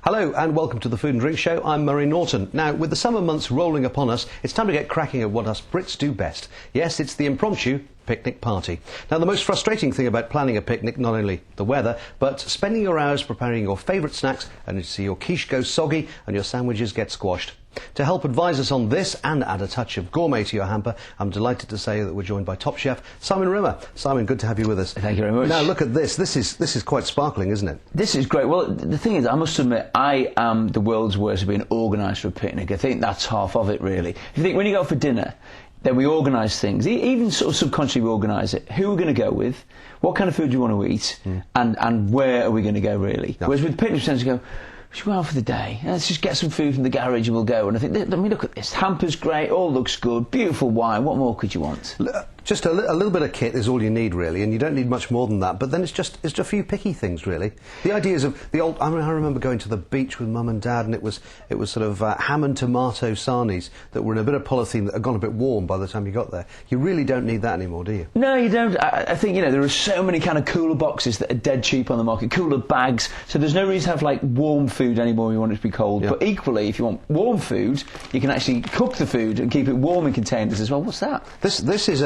Hello and welcome to the Food and Drink Show. I'm Murray Norton. Now, with the summer months rolling upon us, it's time to get cracking at what us Brits do best. Yes, it's the impromptu picnic party. Now, the most frustrating thing about planning a picnic, not only the weather, but spending your hours preparing your favourite snacks and you see your quiche go soggy and your sandwiches get squashed. To help advise us on this and add a touch of gourmet to your hamper, I'm delighted to say that we're joined by top chef Simon Rimmer. Simon, good to have you with us. Thank you very much. Now look at this. This is quite sparkling, isn't it? This is great. Well, the thing is, I must admit, I am the world's worst at being organised for a picnic. I think that's half of it, really. If you think when you go for dinner, then we organise things. Even sort of subconsciously we organise it. Who we're going to go with, what kind of food do you want to eat, and where are we going to go, really. No. Whereas with picnics, we tend to go, should we go out for the day? Let's just get some food from the garage and we'll go. And I think, look at this. Hamper's great, all looks good, beautiful wine. What more could you want? Just a little bit of kit is all you need, really, and you don't need much more than that. But then it's just a few picky things, really. The ideas of the old. I remember going to the beach with Mum and Dad, and it was sort of ham and tomato sarnies that were in a bit of polythene that had gone a bit warm by the time you got there. You really don't need that anymore, do you? No, you don't. I think there are so many kind of cooler boxes that are dead cheap on the market, cooler bags. So there's no reason to have like warm food anymore. You want it to be cold. Yeah. But equally, if you want warm food, you can actually cook the food and keep it warm in containers as well. What's that? This is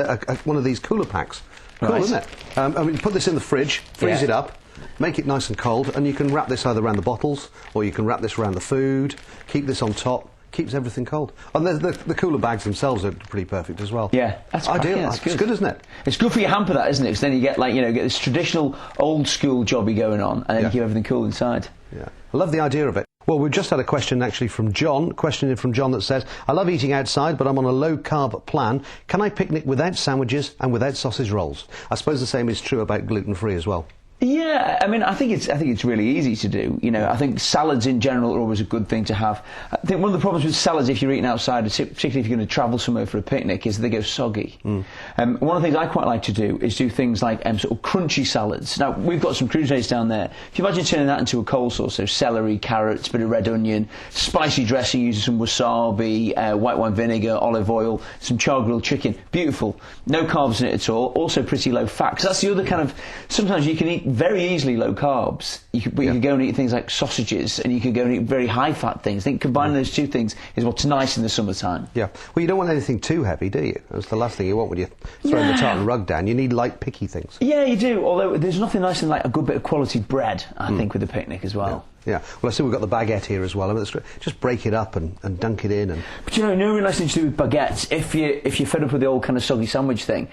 one of these cooler packs. Cool, right. Isn't it? I mean, put this in the fridge, freeze it up, make it nice and cold, and you can wrap this either around the bottles or you can wrap this around the food. Keep this on top. Keeps everything cold. And the cooler bags themselves are pretty perfect as well. Yeah, that's ideal. Yeah, it's good, isn't it? It's good for your hamper, that, isn't it? Because then you get get this traditional old school jobby going on, and then you keep everything cool inside. Yeah, I love the idea of it. Well, we've just had a question actually from John. Question from John that says, I love eating outside, but I'm on a low-carb plan. Can I picnic without sandwiches and without sausage rolls? I suppose the same is true about gluten-free as well. Yeah, I mean, I think it's really easy to do. I think salads in general are always a good thing to have. I think one of the problems with salads, if you're eating outside, particularly if you're going to travel somewhere for a picnic, is they go soggy. One of the things I quite like to do is do things like sort of crunchy salads. Now, we've got some crudités down there. If you imagine turning that into a coleslaw, so celery, carrots, bit of red onion, spicy dressing using some wasabi, white wine vinegar, olive oil, some char-grilled chicken. Beautiful. No carbs in it at all. Also pretty low fat. Because that's the other kind of... Sometimes you can eat very easily low carbs, you could go and eat things like sausages, and you could go and eat very high fat things. I think combining those two things is what's nice in the summertime. Yeah, well, you don't want anything too heavy, do you? That's the last thing you want when you're throwing the tartan rug down. You need light, picky things. Yeah, you do, although there's nothing nice than like a good bit of quality bread, I think, with a picnic as well. Yeah, well, I see we've got the baguette here as well. I mean, just break it up and dunk it in. But no really nice thing to do with baguettes, if you're fed up with the old kind of soggy sandwich thing,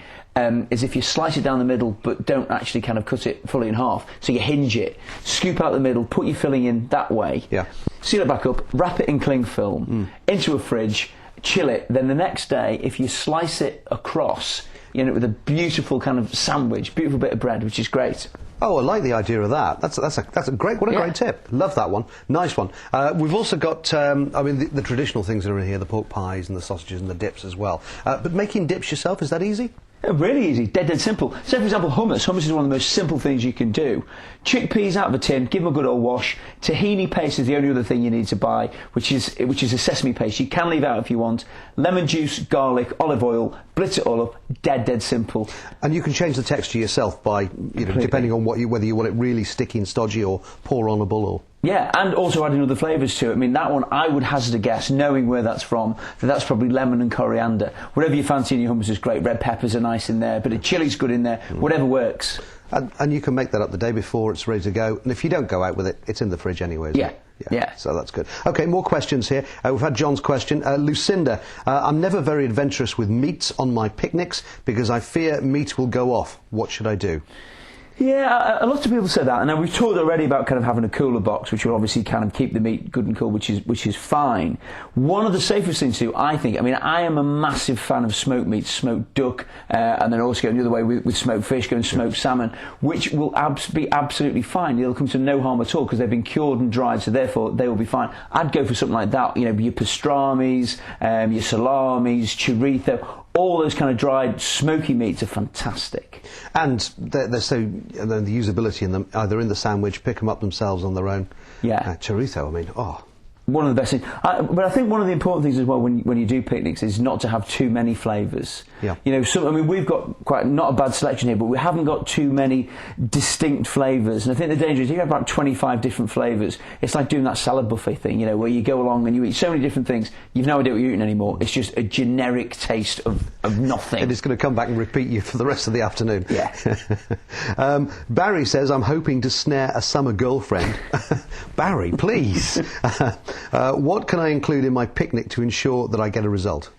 is if you slice it down the middle but don't actually kind of cut it fully in half, so you hinge it, scoop out the middle, put your filling in that way, seal it back up, wrap it in cling film, into a fridge, chill it, then the next day, if you slice it across, with a beautiful kind of sandwich, beautiful bit of bread, which is great. Oh, I like the idea of that. That's a great. What a great tip. Love that one. Nice one. We've also got, the traditional things that are in here, the pork pies and the sausages and the dips as well. But making dips yourself, is that easy? Really easy, dead simple. So, for example, hummus. Hummus is one of the most simple things you can do. Chickpeas out of a tin, give them a good old wash. Tahini paste is the only other thing you need to buy, which is a sesame paste. You can leave out if you want. Lemon juice, garlic, olive oil, blitz it all up. Dead simple. And you can change the texture yourself by, depending on whether you want it really sticky and stodgy or pour-onable or... Yeah, and also adding other flavours to it. I mean, that one, I would hazard a guess, knowing where that's from, that's probably lemon and coriander. Whatever you fancy in your hummus is great. Red peppers are nice in there, but a chili's good in there. Whatever works. And you can make that up the day before, it's ready to go. And if you don't go out with it, it's in the fridge anyway, isn't it? Yeah. So that's good. OK, more questions here. We've had John's question. Lucinda, I'm never very adventurous with meats on my picnics because I fear meat will go off. What should I do? Yeah, a lot of people say that, and we've talked already about kind of having a cooler box, which will obviously kind of keep the meat good and cool, which is fine. One of the safest things to do, I think, I am a massive fan of smoked meat, smoked duck, and then also going the other way with smoked fish, going smoked salmon, which will be absolutely fine. They'll come to no harm at all because they've been cured and dried, so therefore they will be fine. I'd go for something like that, your pastramis, your salamis, chorizo. All those kind of dried, smoky meats are fantastic. And they're so, the usability in them, either in the sandwich, pick them up themselves on their own. Yeah. Chorizo, one of the best things. But I think one of the important things as well when you do picnics is not to have too many flavours. Yeah. You know, I mean, we've got quite not a bad selection here, but we haven't got too many distinct flavours. And I think the danger is if you have about 25 different flavours, it's like doing that salad buffet thing, you know, where you go along and you eat so many different things, you've no idea what you're eating anymore. It's just a generic taste of nothing. And it's going to come back and repeat you for the rest of the afternoon. Yeah. Barry says, I'm hoping to snare a summer girlfriend. Barry, please. What can I include in my picnic to ensure that I get a result?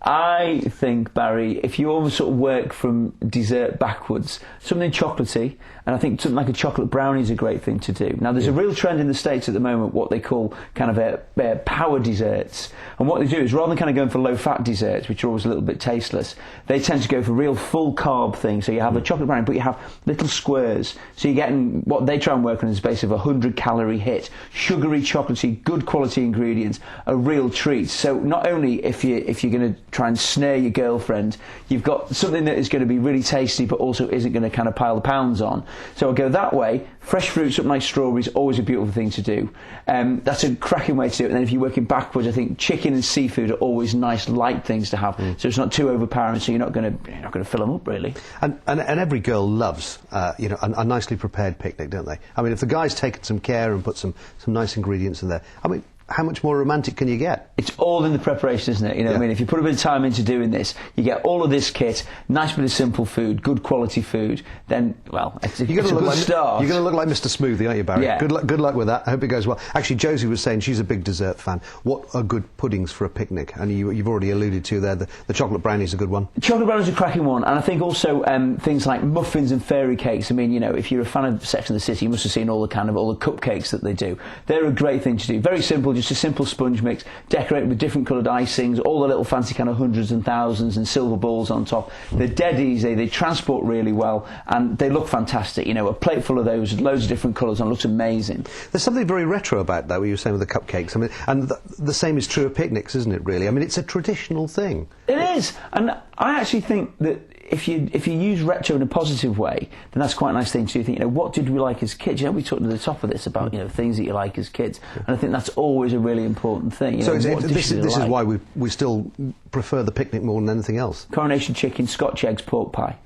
I think, Barry, if you almost sort of work from dessert backwards, something chocolatey, and I think something like a chocolate brownie is a great thing to do. Now, there's a real trend in the States at the moment, what they call kind of power desserts. And what they do is, rather than kind of going for low-fat desserts, which are always a little bit tasteless, they tend to go for real full-carb things. So you have a chocolate brownie, but you have little squares. So you're getting, what they try and work on is a base of a 100-calorie hit, sugary, chocolatey, good quality ingredients, a real treat. So not only if you're going to try and snare your girlfriend, you've got something that is going to be really tasty but also isn't going to kind of pile the pounds on. So I'll go that way. Fresh fruit, something like strawberries, always a beautiful thing to do. That's a cracking way to do it. And then if you're working backwards, I think chicken and seafood are always nice, light things to have. So it's not too overpowering, so you're not going to fill them up, really. And every girl loves, you know, a nicely prepared picnic, don't they? I mean, if the guy's taken some care and put some nice ingredients in there, I mean, how much more romantic can you get? It's all in the preparation, isn't it? You know what I mean? If you put a bit of time into doing this, you get all of this kit, nice bit of simple food, good quality food, then, well, it's a good start. You're going to look like Mr. Smoothie, aren't you, Barry? Yeah. Good luck with that. I hope it goes well. Actually, Josie was saying she's a big dessert fan. What are good puddings for a picnic? And you've already alluded to there, the chocolate brownie's a good one. Chocolate brownie's a cracking one, and I think also things like muffins and fairy cakes. I mean, you know, if you're a fan of Sex and the City, you must have seen all the cupcakes that they do. They're a great thing to do. Very simple, just a simple sponge mix, decorated with different coloured icings, all the little fancy kind of hundreds and thousands and silver balls on top. They're dead easy, they transport really well, and they look fantastic. You know, a plate full of those, loads of different colours, and it looks amazing. There's something very retro about that, what you were saying with the cupcakes. I mean, and the same is true of picnics, isn't it, really? I mean, it's a traditional thing. It is, and I actually think that if you use retro in a positive way, then that's quite a nice thing to do. Think, you know, what did we like as kids? You know, we talked at the top of this about, you know, things that you like as kids, and I think that's always a really important thing. You know, this is why we still prefer the picnic more than anything else. Coronation chicken, Scotch eggs, pork pie.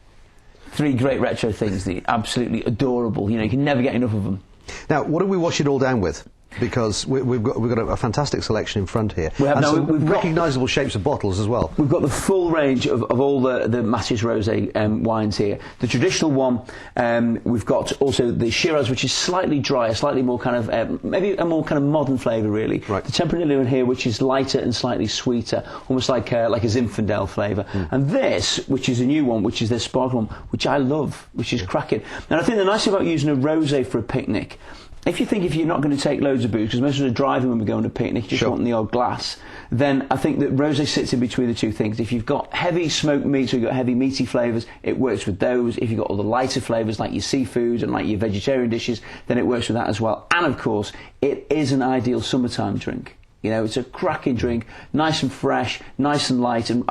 3 great retro things that are absolutely adorable. You know, you can never get enough of them. Now, what do we wash it all down with? Because we've got a fantastic selection in front here. We have, and we've got recognisable shapes of bottles as well. We've got the full range of all the Mateus Rosé wines here. The traditional one, we've got also the Shiraz, which is slightly drier, slightly more kind of, maybe a more kind of modern flavour, really. Right. The Tempranillo in here, which is lighter and slightly sweeter, almost like a Zinfandel flavour. And this, which is a new one, which is their sparkling one, which I love, which is cracking. And I think the nice thing about using a rosé for a picnic, if you're not going to take loads of booze, because most of us are driving when we go on a picnic, you just want the odd glass, then I think that rosé sits in between the two things. If you've got heavy smoked meats or you've got heavy meaty flavours, it works with those. If you've got all the lighter flavours like your seafood and like your vegetarian dishes, then it works with that as well. And of course, it is an ideal summertime drink. You know, it's a cracking drink, nice and fresh, nice and light, and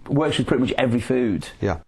works with pretty much every food. Yeah.